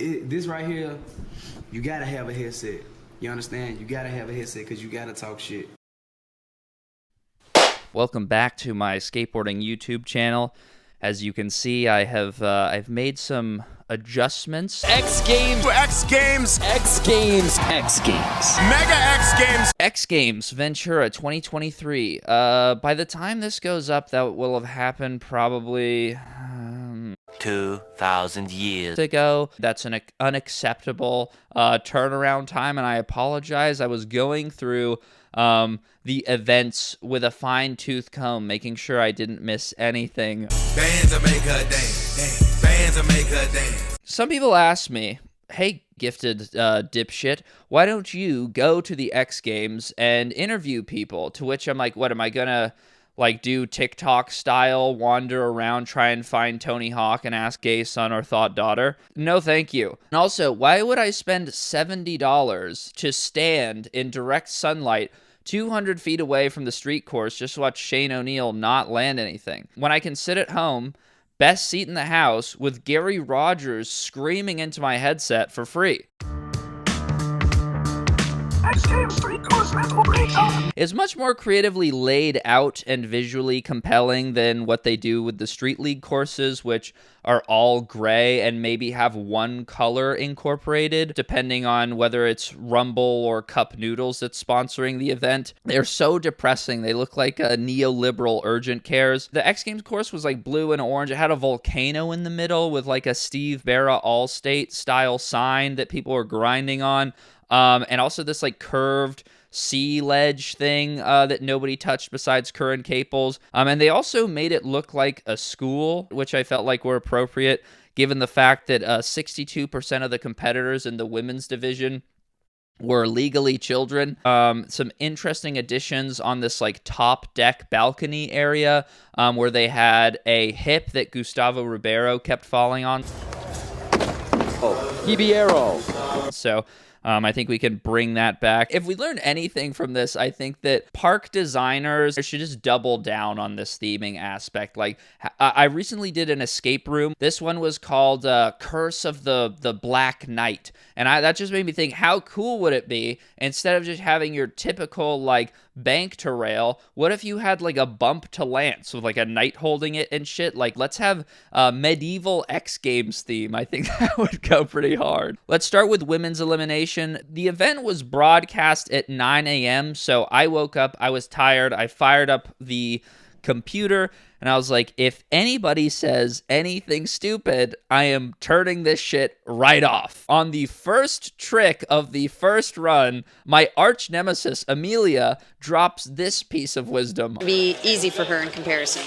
this right here, you gotta have a headset. You understand? You gotta have a headset because you gotta talk shit. Welcome back to my skateboarding YouTube channel. As you can see, I've made some adjustments. X Games, Mega X Games. X Games Ventura 2023. By the time this goes up, that will have happened probably 2,000 years ago. That's an unacceptable turnaround time, and I apologize. I was going through the events with a fine-tooth comb, making sure I didn't miss anything. Bands will make her dance. Bands will make her dance. Some people ask me, hey, gifted dipshit, why don't you go to the X Games and interview people? To which I'm like, what, am I gonna like do TikTok style, wander around, try and find Tony Hawk and ask gay son or thought daughter? No, thank you. And also, why would I spend $70 to stand in direct sunlight 200 feet away from the street course just to watch Shane O'Neill not land anything, when I can sit at home, best seat in the house, with Gary Rogers screaming into my headset for free? It's much more creatively laid out and visually compelling than what they do with the Street League courses, which are all gray and maybe have one color incorporated, depending on whether it's Rumble or Cup Noodles that's sponsoring the event. They're so depressing. They look like a neoliberal urgent cares. The X Games course was like blue and orange. It had a volcano in the middle with like a Steve Barra Allstate style sign that people were grinding on. And also this like curved sea ledge thing that nobody touched besides Curran Caples. And they also made it look like a school, which I felt like were appropriate, given the fact that 62% of the competitors in the women's division were legally children. Some interesting additions on this like top deck balcony area where they had a hip that Gustavo Ribeiro kept falling on. Ribeiro. So I think we can bring that back. If we learn anything from this, I think that park designers should just double down on this theming aspect. Like, I recently did an escape room. This one was called Curse of the Black Knight. And that just made me think, how cool would it be, instead of just having your typical, like, bank to rail, what if you had, like, a bump to lance with, like, a knight holding it and shit? Like, let's have a medieval X Games theme. I think that would go pretty hard. Let's start with women's elimination. The event was broadcast at 9 a.m., so I woke up, I was tired, I fired up the computer, and I was like, if anybody says anything stupid, I am turning this shit right off. On the first trick of the first run, my arch nemesis, Amelia, drops this piece of wisdom. Be easy for her in comparison.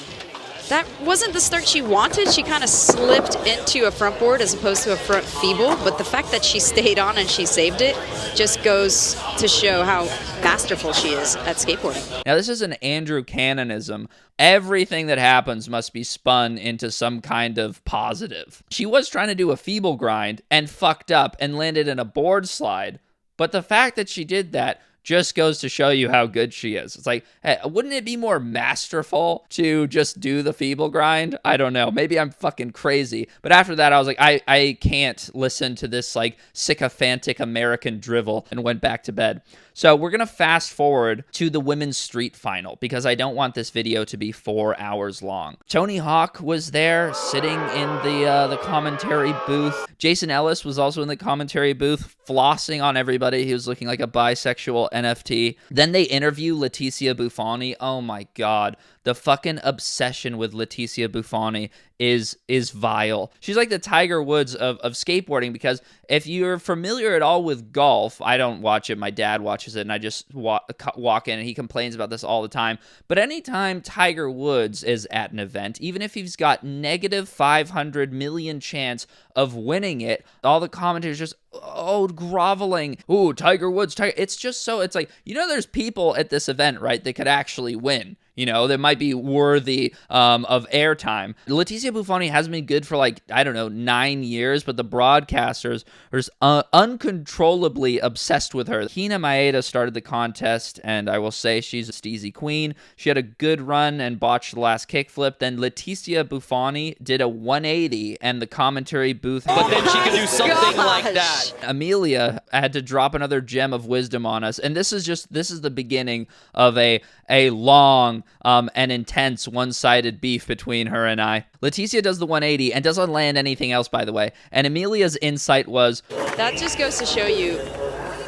That wasn't the start she wanted. She kind of slipped into a front board as opposed to a front feeble, but the fact that she stayed on and she saved it just goes to show how masterful she is at skateboarding. Now, this is an Andrew Cannonism. Everything that happens must be spun into some kind of positive. She was trying to do a feeble grind and fucked up and landed in a board slide, but the fact that she did that just goes to show you how good she is. It's like, hey, wouldn't it be more masterful to just do the feeble grind? I don't know. Maybe I'm fucking crazy. But after that, I was like, I can't listen to this like sycophantic American drivel, and went back to bed. So we're going to fast forward to the women's street final because I don't want this video to be 4 hours long. Tony Hawk was there sitting in the commentary booth. Jason Ellis was also in the commentary booth, flossing on everybody. He was looking like a bisexual NFT. Then they interview Leticia Buffoni. Oh my God. The fucking obsession with Leticia Buffoni is vile. She's like the Tiger Woods of skateboarding, because if you're familiar at all with golf, I don't watch it, my dad watches it, and I just walk in, and he complains about this all the time. But anytime Tiger Woods is at an event, even if he's got negative 500 million chance of winning it, all the commentators just, oh, groveling. Ooh, Tiger Woods, Tiger. It's just so, it's like, you know, there's people at this event, right, that could actually win. you know, that might be worthy of airtime. Letizia Buffoni has been good for like, I don't know, 9 years, but the broadcasters are just uncontrollably obsessed with her. Hina Maeda started the contest, and I will say she's a steezy queen. She had a good run and botched the last kickflip. Then Letizia Buffoni did a 180, and the commentary booth. But then she could do something like that. Amelia had to drop another gem of wisdom on us, and this is the beginning of a long and intense one-sided beef between her and I. Letizia does the 180 and doesn't land anything else, by the way. And Amelia's insight was, That just goes to show you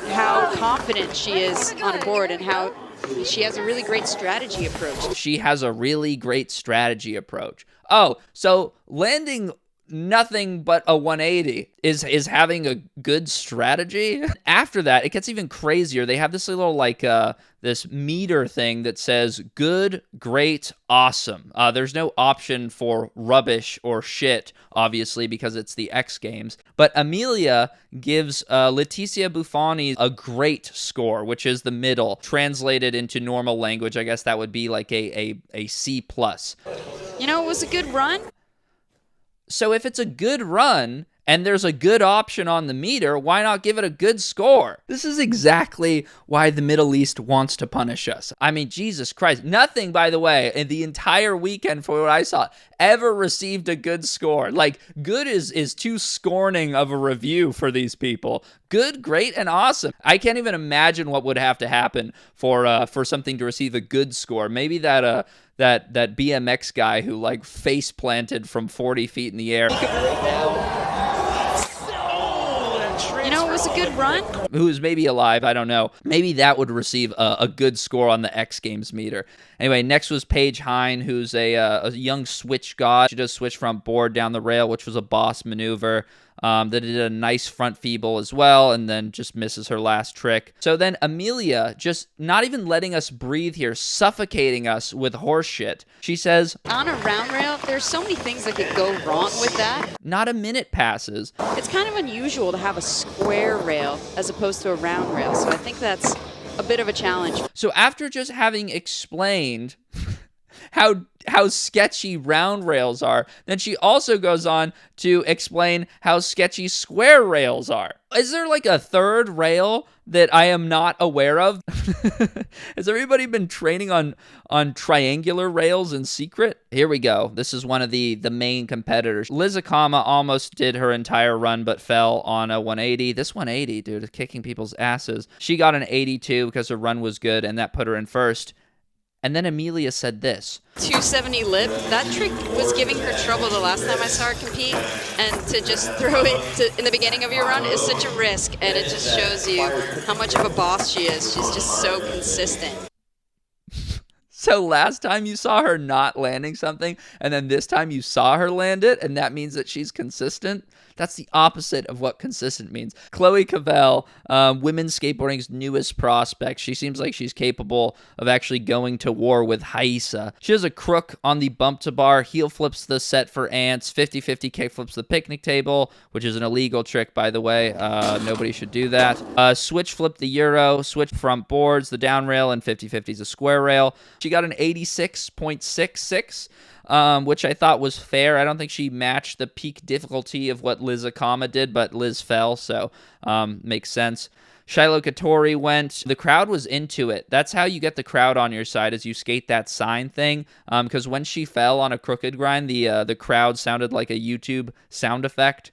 how confident she is on a board and how she has a really great strategy approach. she has a really great strategy approach. Oh, so landing nothing but a 180 is having a good strategy. After that, it gets even crazier. They have this little like this meter thing that says good, great, awesome. There's no option for rubbish or shit, obviously, because it's the X Games. But Amelia gives Letizia Buffoni a great score, which is the middle. Translated into normal language, I guess that would be like a C+. You know, it was a good run. So if it's a good run and there's a good option on the meter, why not give it a good score? This is exactly why the Middle East wants to punish us. I mean, Jesus Christ. Nothing, by the way, in the entire weekend, for what I saw, ever received a good score. Like, good is too scorning of a review for these people. Good, great, and awesome. I can't even imagine what would have to happen for something to receive a good score. Maybe that BMX guy who like face planted from 40 feet in the air. You know, it was a good run. Who's maybe alive, I don't know. Maybe that would receive a good score on the X Games meter. Anyway, next was Paige Hine, who's a young switch god. She does switch front board down the rail, which was a boss maneuver. That did a nice front feeble as well, and then just misses her last trick. So then Amelia, just not even letting us breathe here, suffocating us with horse shit. She says, On a round rail, there's so many things that could go wrong with that. not a minute passes. It's kind of unusual to have a square rail as opposed to a round rail, so I think that's a bit of a challenge. So after just having explained how sketchy round rails are, then she also goes on to explain how sketchy square rails are. Is there like a third rail that I am not aware of? Has everybody been training on triangular rails in secret? Here we go. This is one of the main competitors. Liz Akama almost did her entire run but fell on a 180. This 180, dude, is kicking people's asses. She got an 82 because her run was good, and that put her in first. And then Amelia said this. 270 lip, that trick was giving her trouble the last time I saw her compete, and to just throw it in the beginning of your run is such a risk, and it just shows you how much of a boss she is. She's just so consistent. So last time you saw her not landing something, and then this time you saw her land it, and that means that she's consistent? That's the opposite of what consistent means. Chloe Cavell, women's skateboarding's newest prospect. She seems like she's capable of actually going to war with Haisa. She has a crook on the bump to bar, heel flips the set for ants, 50-50 kick flips the picnic table, which is an illegal trick, by the way. Nobody should do that. Switch flip the Euro, switch front boards, the down rail, and 50-50 is a square rail. She got an 86.66. Which I thought was fair. I don't think she matched the peak difficulty of what Liz Akama did, but Liz fell, so makes sense. Shiloh Katori went. The crowd was into it. That's how you get the crowd on your side, is you skate that sign thing, because when she fell on a crooked grind, the crowd sounded like a YouTube sound effect.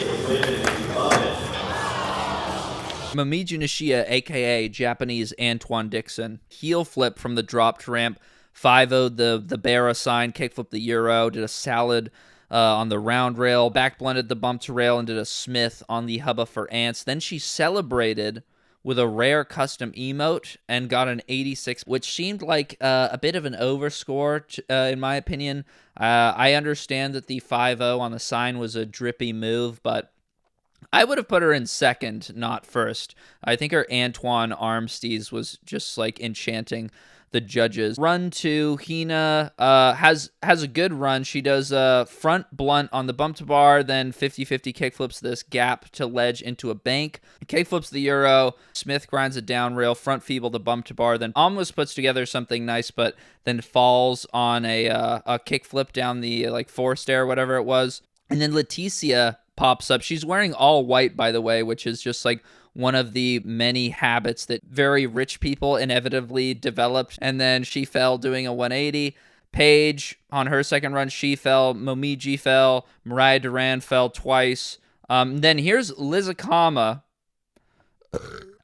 Momiji Nishia, a.k.a. Japanese Antoine Dixon, heel flip from the dropped ramp, 5-0'd the Barra sign, kickflip the Euro, did a salad on the round rail, back blended the bump to rail, and did a Smith on the hubba for ants. Then she celebrated with a rare custom emote and got an 86, which seemed like a bit of an overscore, in my opinion. I understand that the 5-0 on the sign was a drippy move, but I would have put her in second, not first. I think her Antoine Armstees was just like enchanting the judges. Run 2, Hina has a good run. She does a front blunt on the bump to bar, then 50-50 kickflips this gap to ledge into a bank. Kickflips the Euro. Smith grinds a down rail, front feeble the bump to bar, then almost puts together something nice, but then falls on a kickflip down the like 4-stair, whatever it was. And then Leticia pops up. She's wearing all white, by the way, which is just like one of the many habits that very rich people inevitably developed. And then she fell doing a 180. Paige, on her second run, she fell. Momiji fell. Mariah Duran fell twice. Then here's Liz Akama.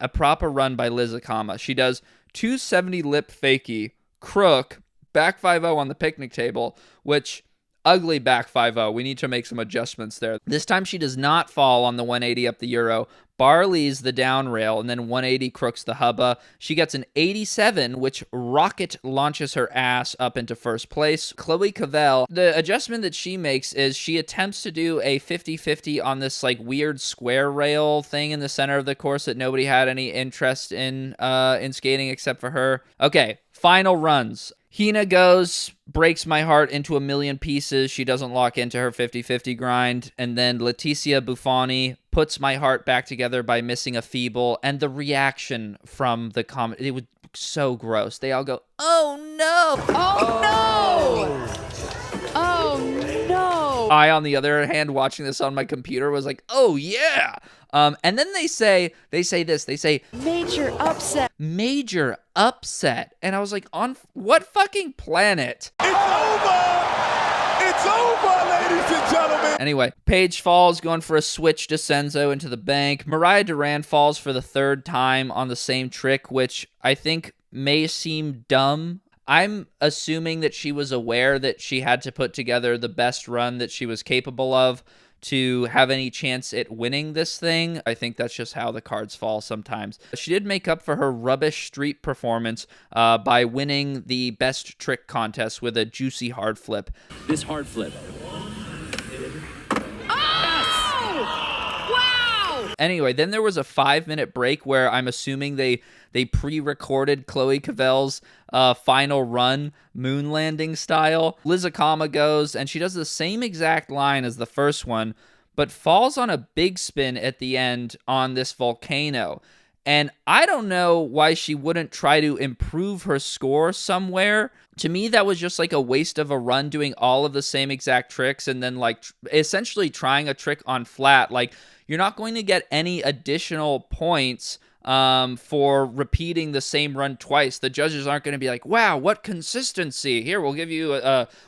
A proper run by Liz Akama. She does 270 lip fakie, crook, back 5-0 on the picnic table, which... ugly back 5-0. We need to make some adjustments there. This time she does not fall on the 180 up the Euro. Barley's the down rail, and then 180 crooks the hubba. She gets an 87, which rocket launches her ass up into first place. Chloe Cavell, the adjustment that she makes is she attempts to do a 50-50 on this like weird square rail thing in the center of the course that nobody had any interest in skating except for her. Okay, final runs. Hina goes, breaks my heart into a million pieces. She doesn't lock into her 50-50 grind. And then Leticia Buffoni puts my heart back together by missing a feeble. And the reaction from the comment, it was so gross. They all go, oh no! Oh no! Oh no! I, on the other hand, watching this on my computer was like, oh yeah! And then they say Major upset. Major upset. And I was like, on what fucking planet? It's over, ladies and gentlemen. Anyway, Paige falls, going for a switch to Senzo into the bank. Mariah Duran falls for the third time on the same trick, which I think may seem dumb. I'm assuming that she was aware that she had to put together the best run that she was capable of to have any chance at winning this thing. I think that's just how the cards fall sometimes. She did make up for her rubbish street performance by winning the best trick contest with a juicy hard flip. This hard flip. Anyway, then there was a 5-minute break where I'm assuming they pre-recorded Chloe Cavell's final run, moon landing style. Liz Akama goes, and she does the same exact line as the first one, but falls on a big spin at the end on this volcano. And I don't know why she wouldn't try to improve her score somewhere. To me, that was just like a waste of a run doing all of the same exact tricks and then like essentially trying a trick on flat. Like, you're not going to get any additional points for repeating the same run twice. The judges aren't going to be like, wow, what consistency. Here, we'll give you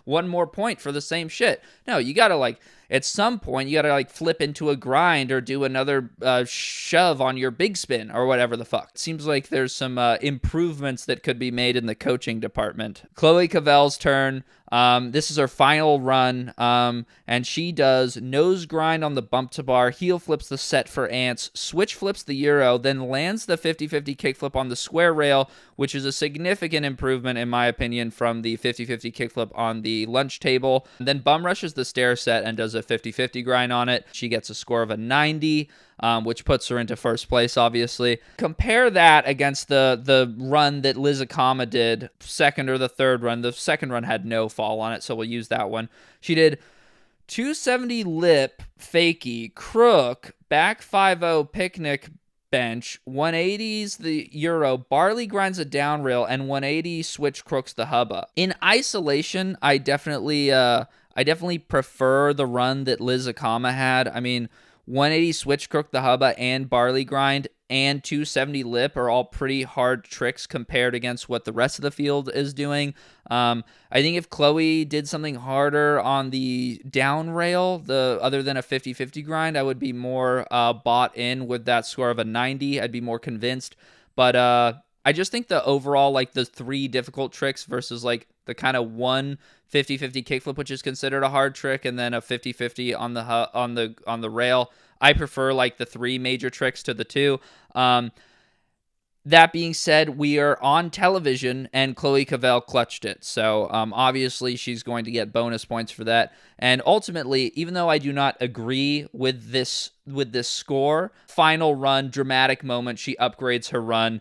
one more point for the same shit. No, you got to like, at some point, you got to like flip into a grind or do another shove on your big spin or whatever the fuck. It seems like there's some improvements that could be made in the coaching department. Chloe Cavell's turn. This is her final run, and she does nose grind on the bump to bar, heel flips the set for ants, switch flips the Euro, then lands the 50-50 kickflip on the square rail, which is a significant improvement, in my opinion, from the 50-50 kickflip on the lunch table. And then bum rushes the stair set and does a 50-50 grind on it. She gets a score of a 90. Which puts her into first place, obviously. Compare that against the run that Liz Akama did, second or the third run. The second run had no fall on it, so we'll use that one. She did 270 lip, fakie, crook, back 5-0 picnic bench, 180s the Euro, Barley grinds a down rail, and 180 switch crooks the hubba. In isolation, I definitely prefer the run that Liz Akama had. I mean, 180 switch crook the hubba and Barley grind and 270 lip are all pretty hard tricks compared against what the rest of the field is doing. I think if Chloe did something harder on the down rail, other than a 50-50 grind, I would be more bought in with that score of a 90. I'd be more convinced. But I just think the overall, like the 3 difficult tricks versus like the kind of 1 50-50 kickflip, which is considered a hard trick, and then a 50-50 on the rail. I prefer like the 3 major tricks to the 2. That being said, we are on television, and Chloe Cavell clutched it. So obviously she's going to get bonus points for that. And ultimately, even though I do not agree with this score, final run, dramatic moment, she upgrades her run.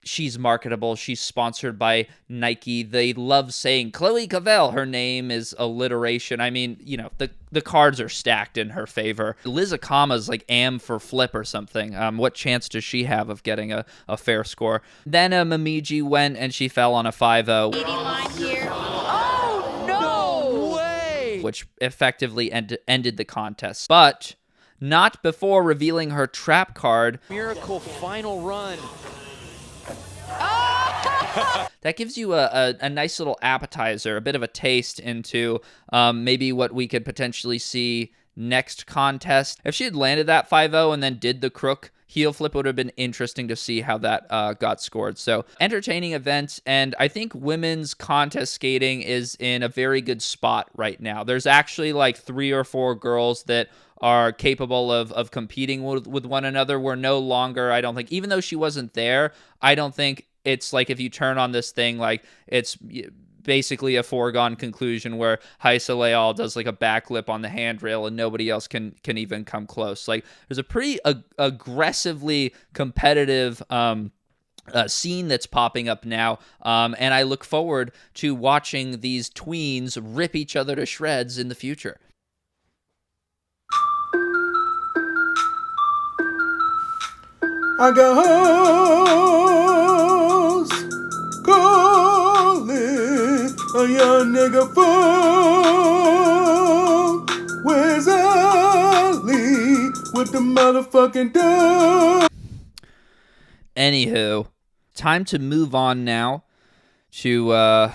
she's marketable. She's sponsored by Nike. They love saying Chloe Cavell. Her name is alliteration. I mean, you know, the cards are stacked in her favor. Liz Akama's like am for flip or something. What chance does she have of getting a fair score? Then Momiji went and she fell on a 5-0. Line here. Which effectively ended the contest. But not before revealing her trap card. Miracle final run. That gives you a nice little appetizer, a bit of a taste into maybe what we could potentially see next contest. If she had landed that 5-0 and then did the crook heel flip, it would have been interesting to see how that got scored. So entertaining event, and I think women's contest skating is in a very good spot right now. There's actually like 3 or 4 girls that are capable of competing with one another. We're no longer, I don't think, even though she wasn't there, I don't think it's like if you turn on this thing, like it's basically a foregone conclusion where Heisa Leal does like a backflip on the handrail and nobody else can even come close. Like there's a pretty aggressively competitive scene that's popping up now, and I look forward to watching these tweens rip each other to shreds in the future. I got hoes calling a young nigga phone. Where's Ali with the motherfucking dough? Anywho, time to move on now to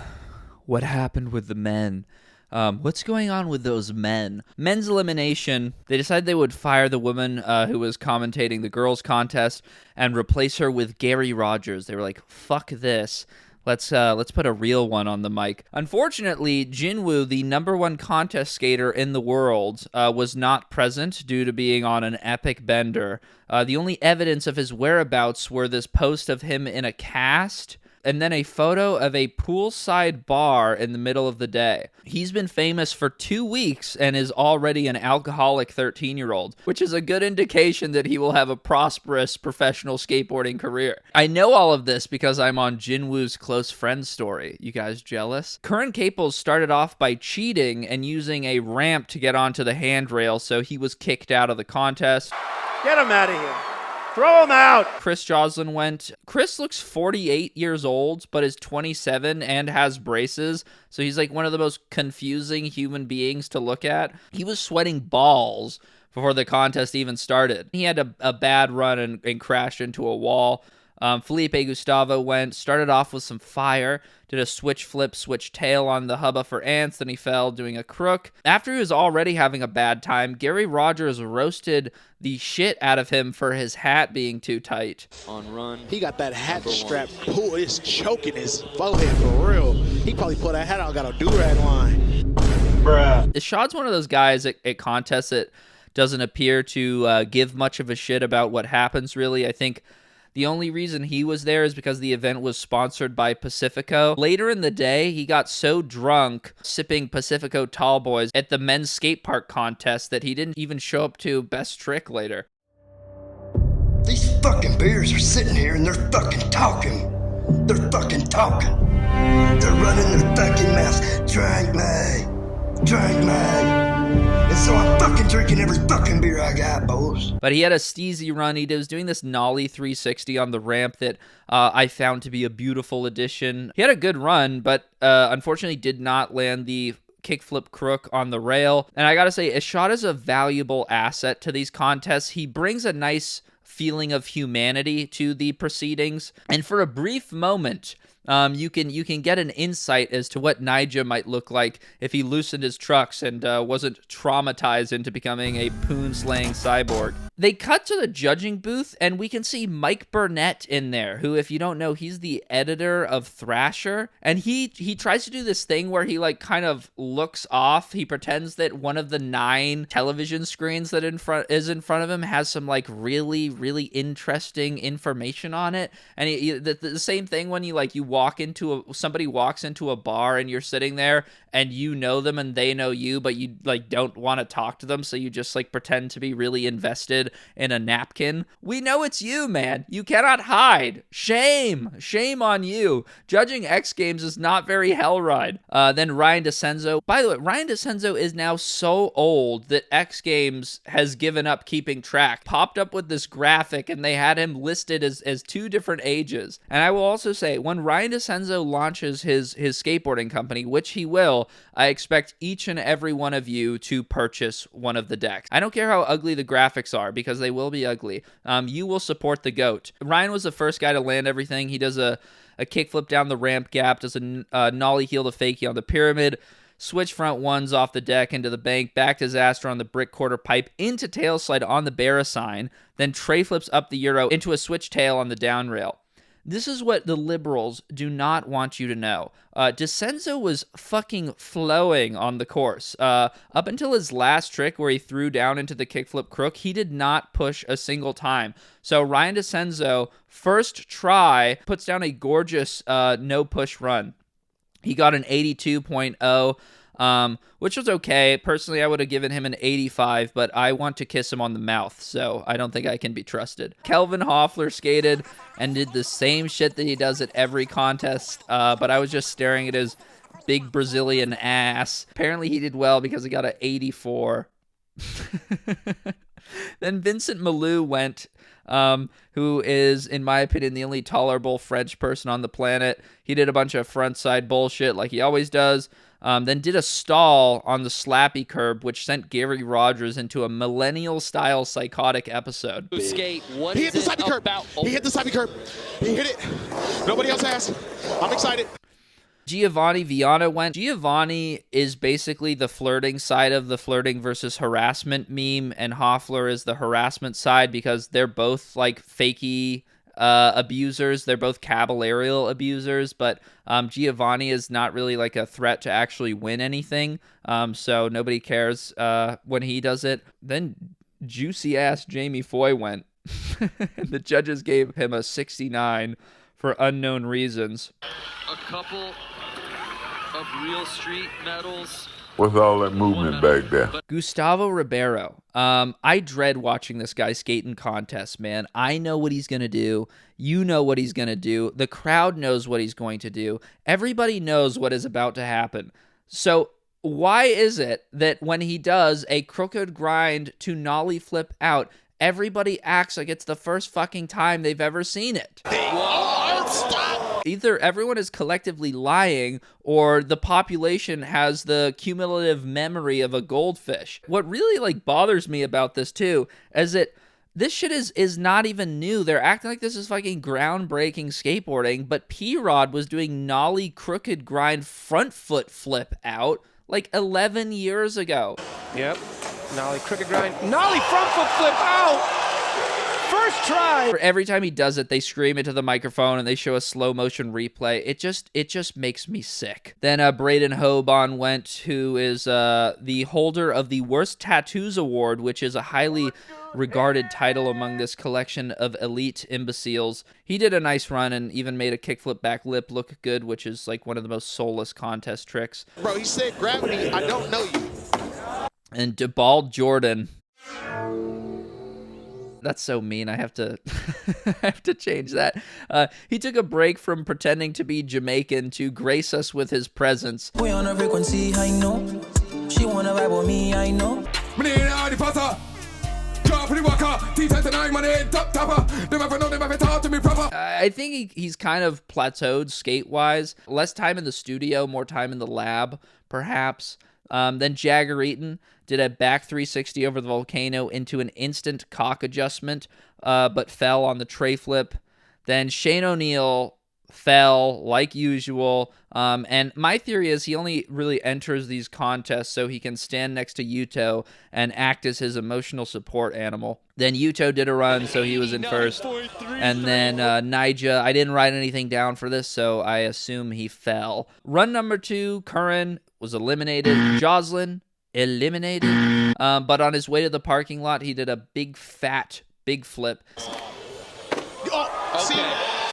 what happened with the men. What's going on with those men? Men's elimination, they decided they would fire the woman who was commentating the girls' contest and replace her with Gary Rogers. They were like, fuck this. Let's put a real one on the mic. Unfortunately, Jinwoo, the #1 contest skater in the world, was not present due to being on an epic bender. The only evidence of his whereabouts were this post of him in a cast and then a photo of a poolside bar in the middle of the day. He's been famous for 2 weeks and is already an alcoholic 13-year-old, which is a good indication that he will have a prosperous professional skateboarding career. I know all of this because I'm on Jinwoo's close friend story. You guys jealous? Curran Caples started off by cheating and using a ramp to get onto the handrail, so he was kicked out of the contest. Get him out of here. Throw him out! Chris Joslin went. Chris looks 48 years old, but is 27 and has braces, so he's like one of the most confusing human beings to look at. He was sweating balls before the contest even started. He had a bad run and crashed into a wall. Felipe Gustavo started off with some fire, did a switch flip, switch tail on the hubba for ants, then he fell doing a crook. After he was already having a bad time, Gary Rogers roasted the shit out of him for his hat being too tight. On run. He got that hat strap pull. It's choking his forehead for real. He probably put that hat on, got a do-rag line. Bruh. Ishad's one of those guys at contests that doesn't appear to give much of a shit about what happens, really. I think the only reason he was there is because the event was sponsored by Pacifico. Later in the day, he got so drunk sipping Pacifico Tall Boys at the men's skate park contest that he didn't even show up to Best Trick later. These fucking beers are sitting here and they're fucking talking. They're fucking talking. They're running their fucking mouths. Drink me. Drink me. And so I'm fucking drinking every fucking beer I got, boys. But he had a steezy run. He was doing this nollie 360 on the ramp that I found to be a beautiful addition. He had a good run, but unfortunately did not land the kickflip crook on the rail. And I gotta say, Ishad is a valuable asset to these contests. He brings a nice feeling of humanity to the proceedings. And for a brief moment, you can get an insight as to what Nyjah might look like if he loosened his trucks and wasn't traumatized into becoming a poon-slaying cyborg. They cut to the judging booth, and we can see Mike Burnett in there, who, if you don't know, he's the editor of Thrasher, and he tries to do this thing where he like kind of looks off. He pretends that one of the 9 television screens that is in front of him has some like really, really interesting information on it, and the same thing when you somebody walks into a bar and you're sitting there and you know them and they know you, but you like don't want to talk to them, so you just like pretend to be really invested in a napkin. We know it's you, man. You cannot hide. Shame on you. Judging X Games is not very Hellride. Then Ryan DeCenzo. By the way, Ryan DeCenzo is now so old that X Games has given up keeping track. Popped up with this graphic and they had him listed as two different ages. And I will also say, when Ryan DeCenzo launches his skateboarding company, which he will, I expect each and every one of you to purchase one of the decks. I don't care how ugly the graphics are, because they will be ugly. You will support the GOAT. Ryan was the first guy to land everything. He does a kickflip down the ramp gap, does a nollie heel to fakie on the pyramid, switch front ones off the deck into the bank, back disaster on the brick quarter pipe, into tail slide on the bear sign, then tray flips up the Euro into a switch tail on the down rail. This is what the liberals do not want you to know. DeCenzo was fucking flowing on the course. Up until his last trick where he threw down into the kickflip crook, he did not push a single time. So Ryan DeCenzo, first try, puts down a gorgeous no push run. He got an 82.0. Which was okay. Personally, I would have given him an 85, but I want to kiss him on the mouth, so I don't think I can be trusted. Kelvin Hoffler skated and did the same shit that he does at every contest, but I was just staring at his big Brazilian ass. Apparently he did well because he got an 84. Then Vincent Malou went, who is, in my opinion, the only tolerable French person on the planet. He did a bunch of frontside bullshit like he always does. Then did a stall on the slappy curb, which sent Gary Rogers into a millennial-style psychotic episode. Skate, what He is hit the it slappy curb. about? He hit the slappy curb. He hit it. Nobody else has. I'm excited. Giovanni Viana went. Giovanni is basically the flirting side of the flirting versus harassment meme, and Hoffler is the harassment side because they're both like fakey abusers. They're both caballerial abusers, but Giovanni is not really like a threat to actually win anything, so nobody cares when he does it. Then juicy ass Jamie Foy went. The judges gave him a 69 for unknown reasons. A couple of real street medals. What's all that movement back there? Gustavo Ribeiro. I dread watching this guy skate in contests, man. I know what he's going to do. You know what he's going to do. The crowd knows what he's going to do. Everybody knows what is about to happen. So why is it that when he does a crooked grind to nollie flip out, everybody acts like it's the first fucking time they've ever seen it? Either everyone is collectively lying or the population has the cumulative memory of a goldfish. What really like bothers me about this too is that this shit is not even new. They're acting like this is fucking groundbreaking skateboarding, but P-Rod was doing nollie crooked grind front foot flip out like 11 years ago. Yep. Nollie crooked grind. Nollie front foot flip out. First try. Every time he does it, they scream into the microphone and they show a slow motion replay. It just makes me sick. Then Braden Hoban went, who is the holder of the Worst Tattoos Award, which is a highly regarded title among this collection of elite imbeciles. He did a nice run and even made a kickflip back lip look good, which is like one of the most soulless contest tricks. Bro, he said gravity, I don't know you. And DeBald Jordan. That's so mean. I have to I have to change that. He took a break from pretending to be Jamaican to grace us with his presence. We on a frequency, I know. She wanna vibe with me, I know. I think he's kind of plateaued skate-wise. Less time in the studio, more time in the lab, perhaps. Then Jagger Eaton did a back 360 over the volcano into an instant cock adjustment, but fell on the tray flip. Then Shane O'Neill fell like usual. And my theory is he only really enters these contests so he can stand next to Yuto and act as his emotional support animal. Then Yuto did a run, so he was in first. And then Nyjah, I didn't write anything down for this, so I assume he fell. Run number 2, Curran was eliminated. Jocelyn eliminated. But on his way to the parking lot, he did a big flip. Oh, see?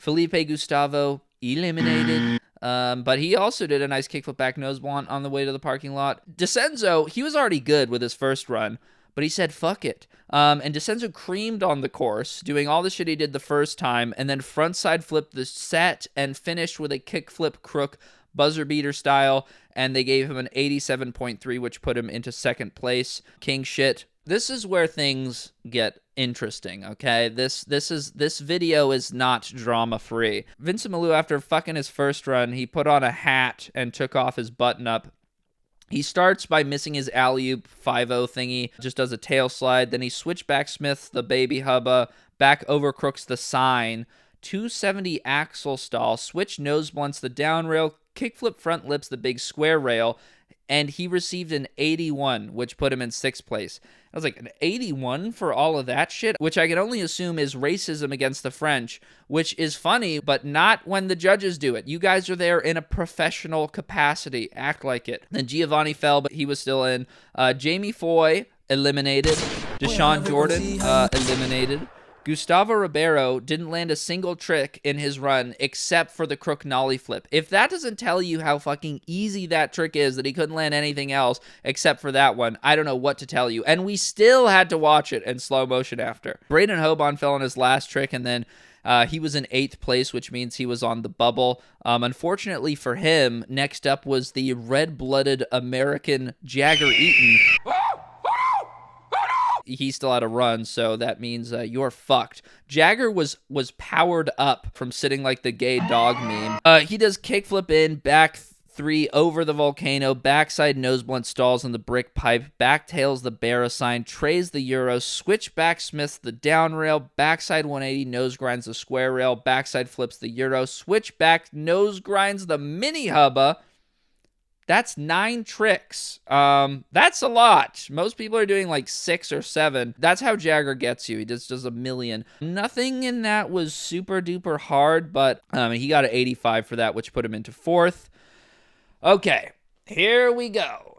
Felipe Gustavo eliminated. But he also did a nice kickflip back nose blunt on the way to the parking lot. DeCenzo, he was already good with his first run, but he said, fuck it. And DeCenzo creamed on the course, doing all the shit he did the first time, and then frontside flipped the set and finished with a kickflip crook, buzzer beater style, and they gave him an 87.3, which put him into second place. King shit. This is where things get interesting, okay? This video is not drama-free. Vincent Milou, after fucking his first run, he put on a hat and took off his button-up. He starts by missing his alley-oop 5-0 thingy, just does a tail slide, then he switchback Smiths the baby hubba, back over crooks the sign, 270 axle stall, switch nose blunts the down rail, kickflip front lips the big square rail, and he received an 81, which put him in 6th place. I was like, an 81 for all of that shit? Which I can only assume is racism against the French, which is funny, but not when the judges do it. You guys are there in a professional capacity. Act like it. Then Giovanni fell, but he was still in. Jamie Foy, eliminated. Deshaun Jordan, eliminated. Gustavo Ribeiro didn't land a single trick in his run except for the crook nollie flip. If that doesn't tell you how fucking easy that trick is, that he couldn't land anything else except for that one, I don't know what to tell you. And we still had to watch it in slow motion after. Braden Hoban fell on his last trick, and then he was in 8th place, which means he was on the bubble. Unfortunately for him, next up was the red-blooded American Jagger Eaton. He still had a run, so that means you're fucked. Jagger was powered up from sitting like the gay dog meme. He does kickflip in, back 3 over the volcano, backside nose blunt stalls on the brick pipe, backtails the Barra sign, trays the Euro, switchback Smiths the down rail, backside 180 nose grinds the square rail, backside flips the Euro, switchback nose grinds the mini hubba. That's 9 tricks. That's a lot. Most people are doing like 6 or 7. That's how Jagger gets you. He just does a million. Nothing in that was super duper hard, but he got an 85 for that, which put him into 4th. Okay, here we go.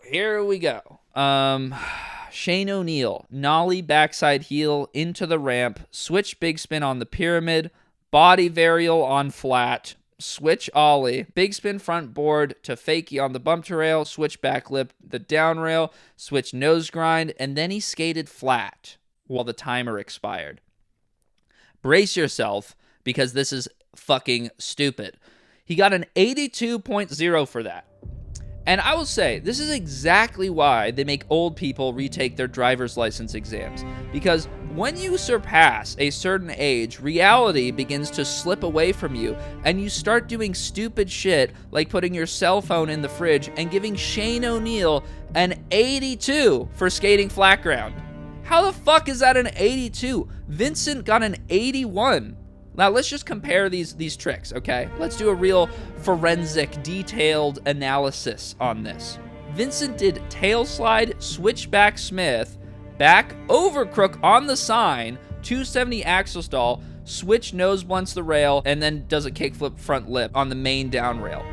Shane O'Neill, nollie backside heel into the ramp, switch big spin on the pyramid, body varial on flat, switch ollie, big spin front board to fakie on the bump to rail, switch back lip the down rail, switch nose grind, and then he skated flat while the timer expired. Brace yourself, because this is fucking stupid. He got an 82.0 for that. And I will say, this is exactly why they make old people retake their driver's license exams. Because when you surpass a certain age, reality begins to slip away from you, and you start doing stupid shit like putting your cell phone in the fridge and giving Shane O'Neill an 82 for skating flat ground. How the fuck is that an 82? Vincent got an 81. Now, let's just compare these tricks, okay? Let's do a real forensic, detailed analysis on this. Vincent did tail slide, switchback Smith, back over crook on the sign, 270 axle stall, switch nose blunts the rail, and then does a kickflip front lip on the main down rail.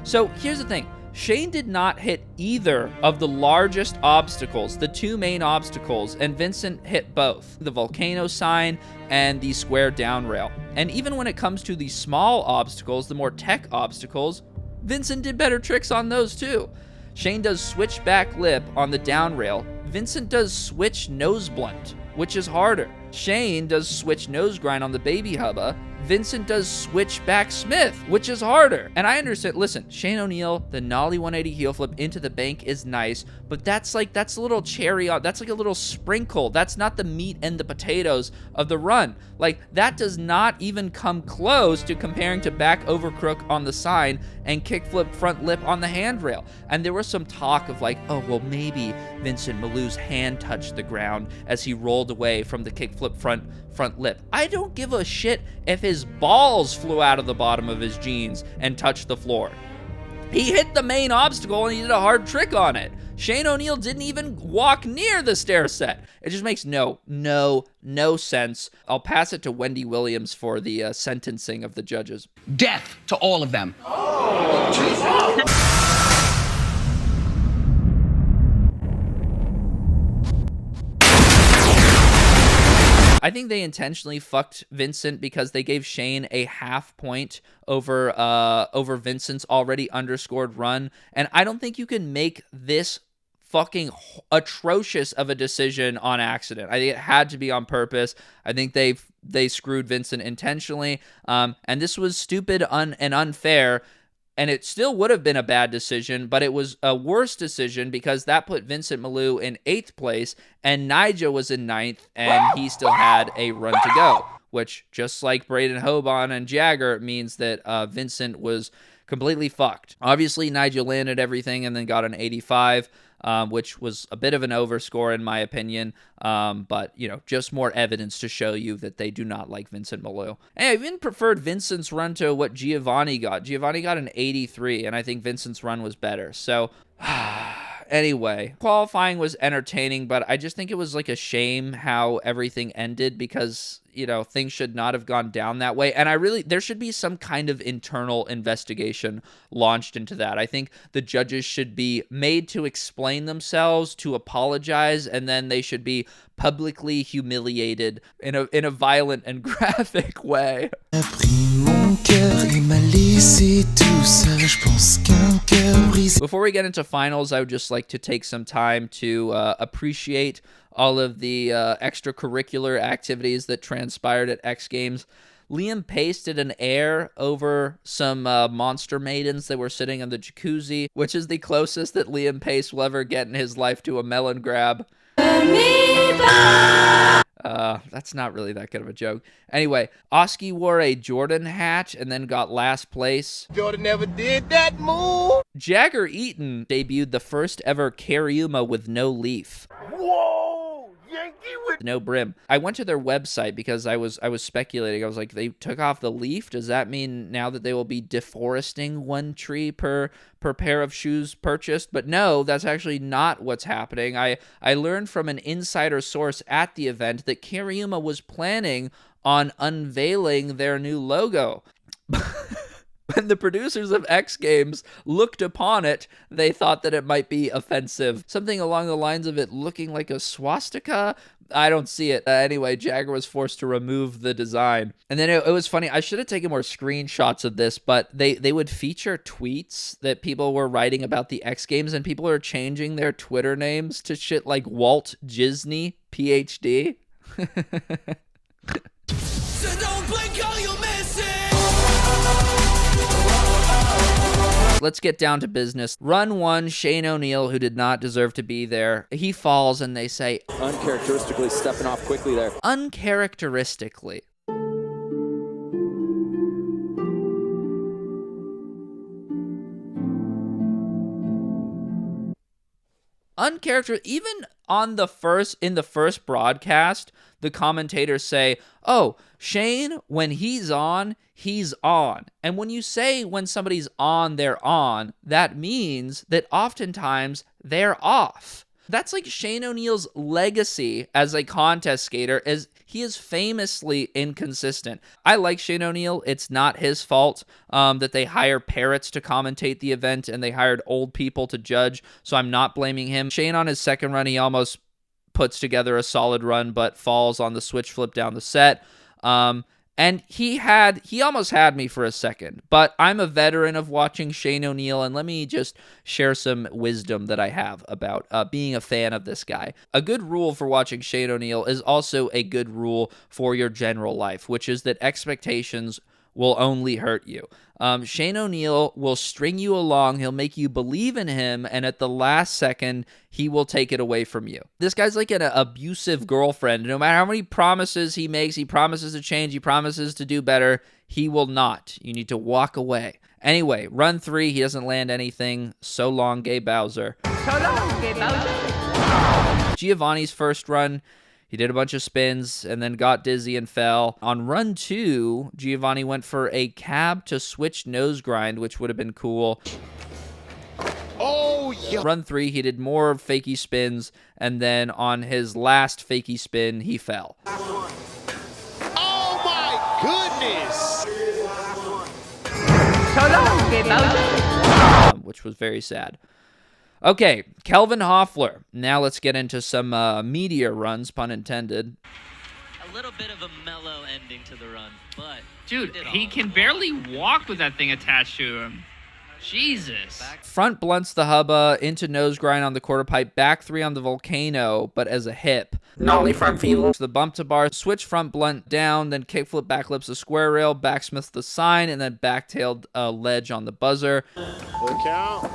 So here's the thing. Shane did not hit either of the largest obstacles, the 2 main obstacles, and Vincent hit both, the volcano sign and the square down rail. And even when it comes to the small obstacles, the more tech obstacles, Vincent did better tricks on those too. Shane does switchback lip on the down rail. Vincent does switch nose blunt, which is harder. Shane does switch nose grind on the baby hubba. Vincent does switchback Smith, which is harder. And I understand, listen, Shane O'Neill, the nollie 180 heel flip into the bank is nice, but that's a little cherry on, that's like a little sprinkle. That's not the meat and the potatoes of the run. Like, that does not even come close to comparing to back over crook on the sign and kickflip front lip on the handrail. And there was some talk of like, oh, well, maybe Vincent Milou's hand touched the ground as he rolled away from the kickflip front lip. I don't give a shit if his balls flew out of the bottom of his jeans and touched the floor. He hit the main obstacle and he did a hard trick on it. Shane O'Neill didn't even walk near the stair set. It just makes no sense. I'll pass it to Wendy Williams for the sentencing of the judges. Death to all of them. I think they intentionally fucked Vincent because they gave Shane a half point over Vincent's already underscored run, and I don't think you can make this fucking atrocious of a decision on accident. I think it had to be on purpose. I think they screwed Vincent intentionally, and this was stupid and unfair. And it still would have been a bad decision, but it was a worse decision because that put Vincent Malou in 8th place and Nyjah was in 9th, and he still had a run to go, which, just like Braden Hoban and Jagger, means that Vincent was completely fucked. Obviously, Nyjah landed everything and then got an 85, which was a bit of an overscore in my opinion, but, you know, just more evidence to show you that they do not like Vincent Malou. And I even preferred Vincent's run to what Giovanni got. Giovanni got an 83, and I think Vincent's run was better. So, anyway, qualifying was entertaining, but I just think it was like a shame how everything ended because, you know, things should not have gone down that way. And there should be some kind of internal investigation launched into that. I think the judges should be made to explain themselves, to apologize, and then they should be publicly humiliated in a violent and graphic way. Before we get into finals, I would just like to take some time to appreciate all of the extracurricular activities that transpired at X Games. Liam Pace did an air over some monster maidens that were sitting in the jacuzzi, which is the closest that Liam Pace will ever get in his life to a melon grab. That's not really that good of a joke. Anyway, Oski wore a Jordan hat and then got last place. Jordan never did that move. Jagger Eaton debuted the first ever Cariuma with no leaf. Whoa, Yankee with no brim. I went to their website because I was speculating. I was like, they took off the leaf. Does that mean now that they will be deforesting one tree per pair of shoes purchased? But no, that's actually not what's happening. I learned from an insider source at the event that Cariuma was planning on unveiling their new logo. When the producers of X Games looked upon it, they thought that it might be offensive. Something along the lines of it looking like a swastika. I don't see it. Anyway, Jagger was forced to remove the design. And then it was funny. I should have taken more screenshots of this, but they would feature tweets that people were writing about the X Games, and people are changing their Twitter names to shit like Walt Disney, PhD. So don't blink all you're missing. Let's get down to business. Run 1, Shane O'Neill, who did not deserve to be there. He falls and they say, uncharacteristically stepping off quickly there. Uncharacteristically. Even on in the first broadcast, the commentators say, oh, Shane, when he's on, he's on. And when you say when somebody's on, they're on, that means that oftentimes they're off. That's like Shane O'Neill's legacy as a contest skater, as he is famously inconsistent. I like Shane O'Neill. It's not his fault that they hire parrots to commentate the event and they hired old people to judge, so I'm not blaming him. Shane, on his second run, he almost puts together a solid run, but falls on the switch flip down the set. And he almost had me for a second, but I'm a veteran of watching Shane O'Neill, and let me just share some wisdom that I have about being a fan of this guy. A good rule for watching Shane O'Neill is also a good rule for your general life, which is that expectations will only hurt you. Shane O'Neill will string you along, he'll make you believe in him, and at the last second, he will take it away from you. This guy's like an abusive girlfriend. No matter how many promises he makes, he promises to change, he promises to do better, he will not. You need to walk away. Anyway, run 3, he doesn't land anything. So long, Gay Bowser. So long, Gay Bowser. Giovanni's first run, he did a bunch of spins and then got dizzy and fell. On run 2, Giovanni went for a cab to switch nose grind, which would have been cool. Oh, yeah. Run 3, he did more fakie spins, and then on his last fakie spin, he fell. Oh, my goodness. So long, Gay Bowser. Which was very sad. Okay, Kelvin Hoffler. Now let's get into some meteor runs, pun intended. little bit of a mellow ending to the run, but dude, he can barely walk with that thing attached to him. Jesus. Front blunts the hubba, into nose grind on the quarter pipe, back 3 on the volcano, but as a hip. Nollie front feeble. The bump to bar, switch front blunt down, then kickflip backlips the square rail, backsmith the sign, and then backtailed ledge on the buzzer. Good count.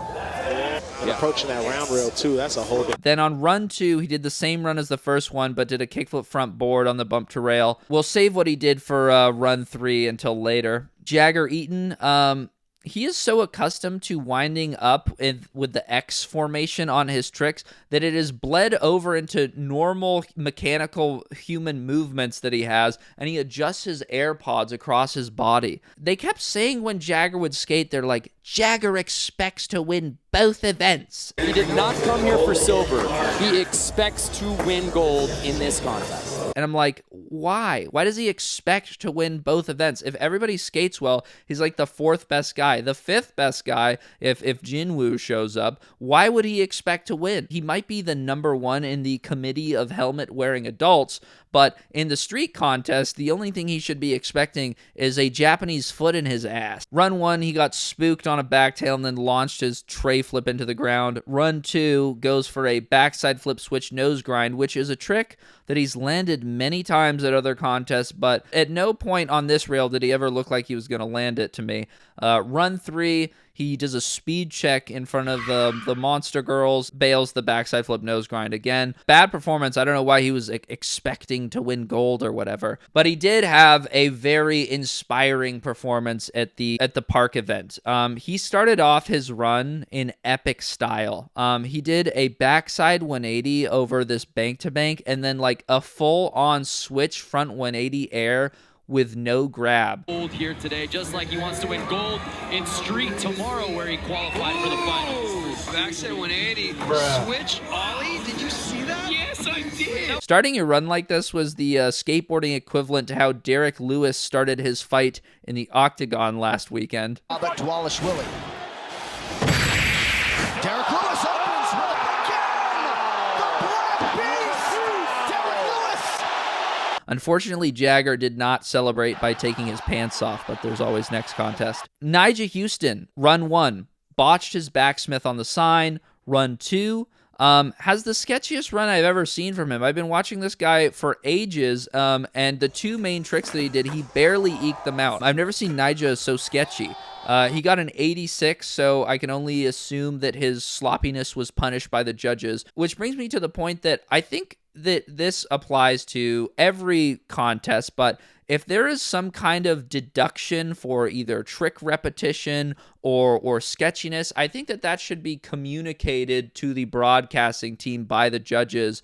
And approaching that round rail too, that's a whole different. Then on run 2, he did the same run as the first one, but did a kickflip front board on the bump to rail. We'll save what he did for run 3 until later. Jagger Eaton, he is so accustomed to winding up with the X formation on his tricks that it has bled over into normal mechanical human movements that he has, and he adjusts his AirPods across his body. They kept saying when Jagger would skate, they're like, Jagger expects to win both events. He did not come here for silver. He expects to win gold in this contest. And I'm like, why? Why does he expect to win both events? If everybody skates well, he's like the 4th best guy. The 5th best guy, if Jinwoo shows up, why would he expect to win? He might be the number 1 in the committee of helmet-wearing adults, but in the street contest, the only thing he should be expecting is a Japanese foot in his ass. Run 1, he got spooked on a backtail and then launched his tray flip into the ground. Run 2 goes for a backside flip switch nose grind, which is a trick that he's landed many times at other contests, but at no point on this rail did he ever look like he was going to land it to me. Run 3, he does a speed check in front of the Monster Girls, bails the backside flip nose grind again. Bad performance. I don't know why he was expecting to win gold or whatever, but he did have a very inspiring performance at the park event. He started off his run in epic style. He did a backside 180 over this bank to bank, and then like a full on switch front 180 air with no grab. Gold here today, just like he wants to win gold in street tomorrow where he qualified for the finals. Backside 180. Switch ollie, did you see that? Yes, I did. Starting your run like this was the skateboarding equivalent to how Derek Lewis started his fight in the Octagon last weekend. But Dwalish-Willie. Derek Lewis opens with a again! The Black Beast! Derek Lewis! Unfortunately, Jagger did not celebrate by taking his pants off, but there's always next contest. Nyjah Huston, run 1, botched his backsmith on the sign. Run 2, has the sketchiest run I've ever seen from him. I've been watching this guy for ages, and the 2 main tricks that he did, he barely eked them out. I've never seen Nyjah so sketchy. He got an 86, so I can only assume that his sloppiness was punished by the judges, which brings me to the point that I think that this applies to every contest, but if there is some kind of deduction for either trick repetition or sketchiness, I think that should be communicated to the broadcasting team by the judges,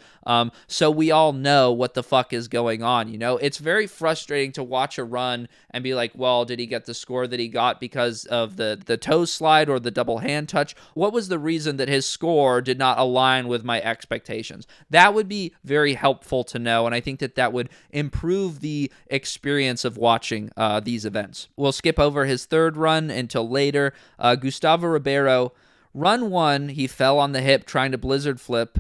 so we all know what the fuck is going on. You know, it's very frustrating to watch a run and be like, well, did he get the score that he got because of the toe slide or the double hand touch? What was the reason that his score did not align with my expectations? That would be very helpful to know, and I think that would improve the experience of watching these events. We'll skip over his 3rd run until later. Gustavo Ribeiro, run 1, he fell on the hip trying to blizzard flip.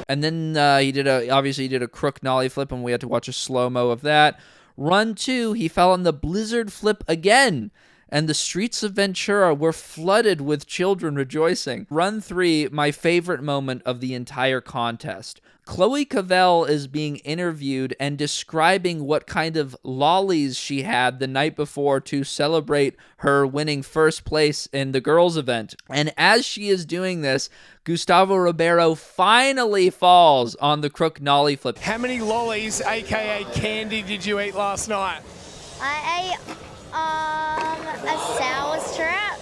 And then he did a crook nollie flip, and we had to watch a slow-mo of that. Run 2, he fell on the blizzard flip again, and the streets of Ventura were flooded with children rejoicing. Run 3, my favorite moment of the entire contest. Chloe Cavell is being interviewed and describing what kind of lollies she had the night before to celebrate her winning first place in the girls' event. And as she is doing this, Gustavo Ribeiro finally falls on the crook nollie flip. How many lollies, aka candy, did you eat last night? I ate a sour strap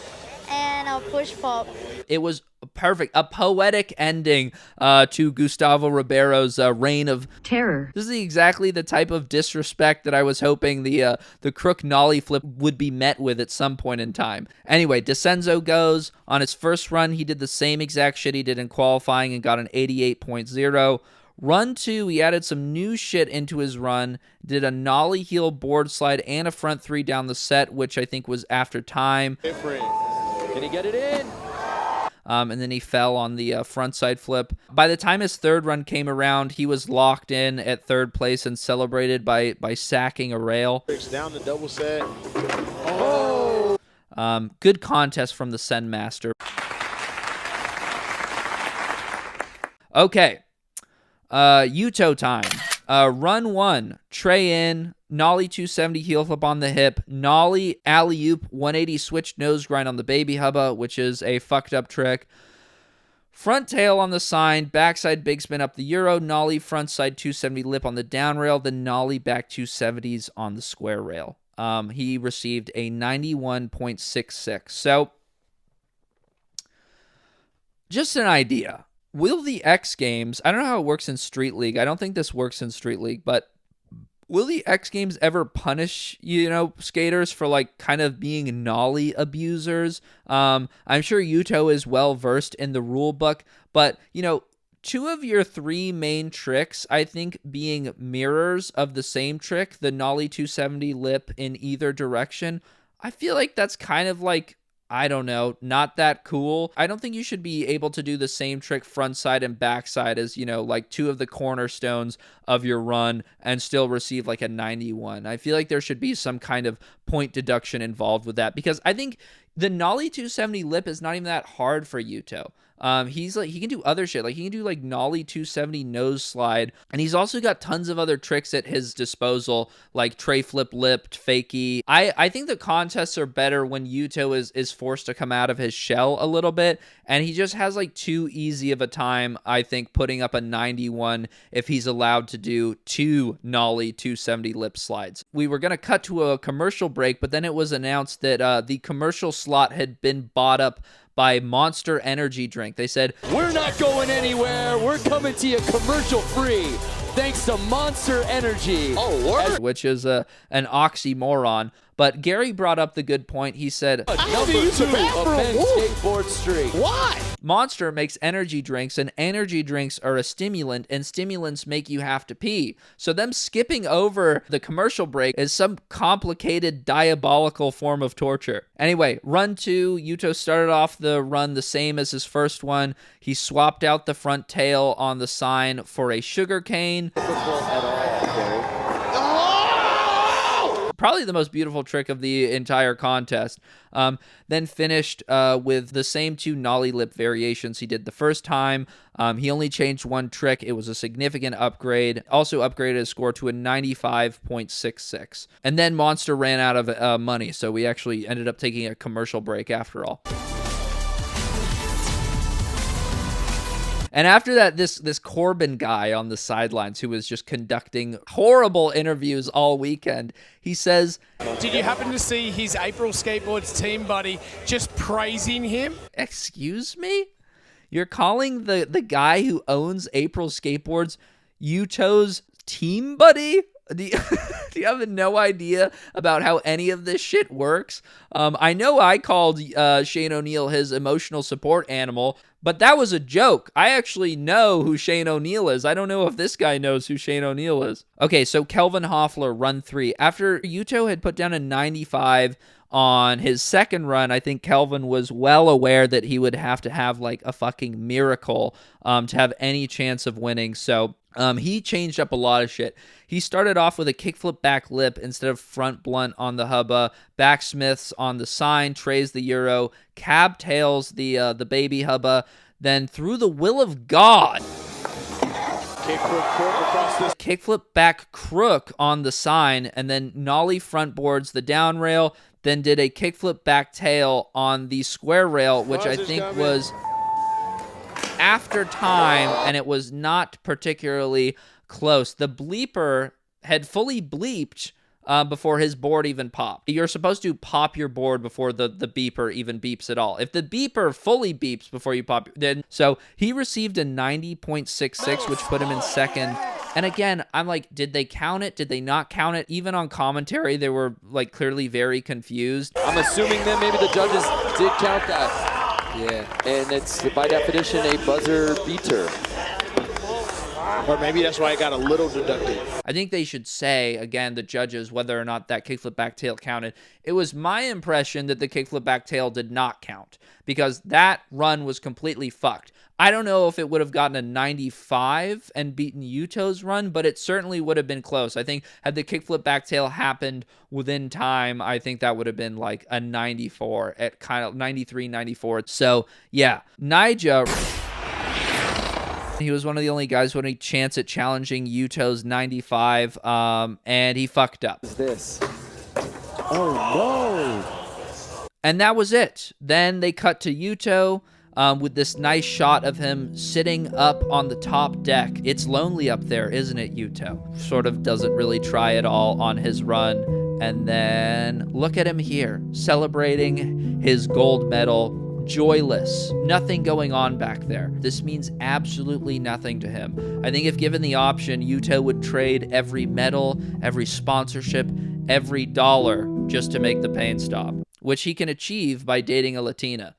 and a push pop. It was perfect, a poetic ending to Gustavo Ribeiro's reign of terror. This is exactly the type of disrespect that I was hoping the crook nollie flip would be met with at some point in time. Anyway, Desenzo goes on his first run. He did the same exact shit he did in qualifying and got an 88.0. Run 2, he added some new shit into his run, did a nollie heel board slide and a front 3 down the set, which I think was after time. Can he get it in? and then he fell on the frontside flip. By the time his third run came around, he was locked in at third place and celebrated by sacking a rail. Down the double set. Good contest from the Sen Master. Okay, Yuto time. Run 1, tray in, nollie 270 heel flip on the hip, nollie alley-oop 180 switch nose grind on the baby hubba, which is a fucked up trick. Front tail on the sign, backside big spin up the Euro, nollie frontside 270 lip on the down rail, then nollie back 270s on the square rail. He received a 91.66. So, just an idea. Will the X Games, I don't know how it works in Street League. I don't think this works in Street League, but will the X Games ever punish, skaters for like kind of being nollie abusers? I'm sure Yuto is well versed in the rule book, but 2 of your 3 main tricks, I think, being mirrors of the same trick, the nollie 270 lip in either direction, I feel like that's kind of like, I don't know, not that cool. I don't think you should be able to do the same trick frontside and backside as, like 2 of the cornerstones of your run and still receive like a 91. I feel like there should be some kind of point deduction involved with that, because I think the nollie 270 lip is not even that hard for Yuto. He's like, he can do other shit. Like he can do like nollie 270 nose slide. And he's also got tons of other tricks at his disposal, like tray flip lipped, fakie. I think the contests are better when Yuto is forced to come out of his shell a little bit. And he just has like too easy of a time, I think, putting up a 91 if he's allowed to do 2 nollie 270 lip slides. We were going to cut to a commercial break, but then it was announced that the commercial slot had been bought up by Monster Energy Drink. They said, "We're not going anywhere. We're coming to you commercial free, thanks to Monster Energy." Oh, word. Which is an oxymoron. But Gary brought up the good point. He said, Number 2 of men's skateboard street. Why? Monster makes energy drinks, and energy drinks are a stimulant, and stimulants make you have to pee. So them skipping over the commercial break is some complicated, diabolical form of torture. Anyway, run 2, Yuto started off the run the same as his first one. He swapped out the front tail on the sign for a sugar cane. Probably the most beautiful trick of the entire contest. Then finished with the same 2 nollie lip variations he did the first time. He only changed 1 trick. It was a significant upgrade. Also upgraded his score to a 95.66. And then Monster ran out of money, so we actually ended up taking a commercial break after all. And after that, this Corbin guy on the sidelines who was just conducting horrible interviews all weekend, he says, "Did you happen to see his April Skateboards team buddy just praising him?" Excuse me? You're calling the guy who owns April Skateboards Yuto's team buddy? Do you have no idea about how any of this shit works? I know I called Shane O'Neill his emotional support animal, but that was a joke. I actually know who Shane O'Neill is. I don't know if this guy knows who Shane O'Neill is. Okay, so Kelvin Hoffler, run 3. After Yuto had put down a 95 on his second run, I think Kelvin was well aware that he would have to have like a fucking miracle to have any chance of winning. So he changed up a lot of shit. He started off with a kickflip back lip instead of front blunt on the hubba, backsmiths on the sign, trays the Euro, cab tails the baby hubba, then through the will of God, kickflip back crook on the sign, and then nollie front boards the down rail, then did a kickflip back tail on the square rail, which I think was after time, and it was not particularly close. The bleeper had fully bleeped before his board even popped. You're supposed to pop your board before the beeper even beeps at all. If the beeper fully beeps before you pop, then so he received a 90.66, which put him in second. And again, I'm like, did they count it? Did they not count it? Even on commentary, they were like clearly very confused. I'm assuming that maybe the judges did count that. Yeah, and it's by definition a buzzer beater. Or maybe that's why it got a little deducted. I think they should say, again, the judges, whether or not that kickflip back tail counted. It was my impression that the kickflip back tail did not count because that run was completely fucked. I don't know if it would have gotten a 95 and beaten Yuto's run, but it certainly would have been close. I think had the kickflip back tail happened within time, I think that would have been like a 94 at kind of 93, 94. So yeah, Nyjah, he was one of the only guys with any chance at challenging Yuto's 95, and he fucked up. What is this? Oh no. And that was it. Then they cut to Yuto. With this nice shot of him sitting up on the top deck. It's lonely up there, isn't it, Yuto? Sort of doesn't really try at all on his run. And then look at him here, celebrating his gold medal, joyless, nothing going on back there. This means absolutely nothing to him. I think if given the option, Yuto would trade every medal, every sponsorship, every dollar just to make the pain stop, which he can achieve by dating a Latina.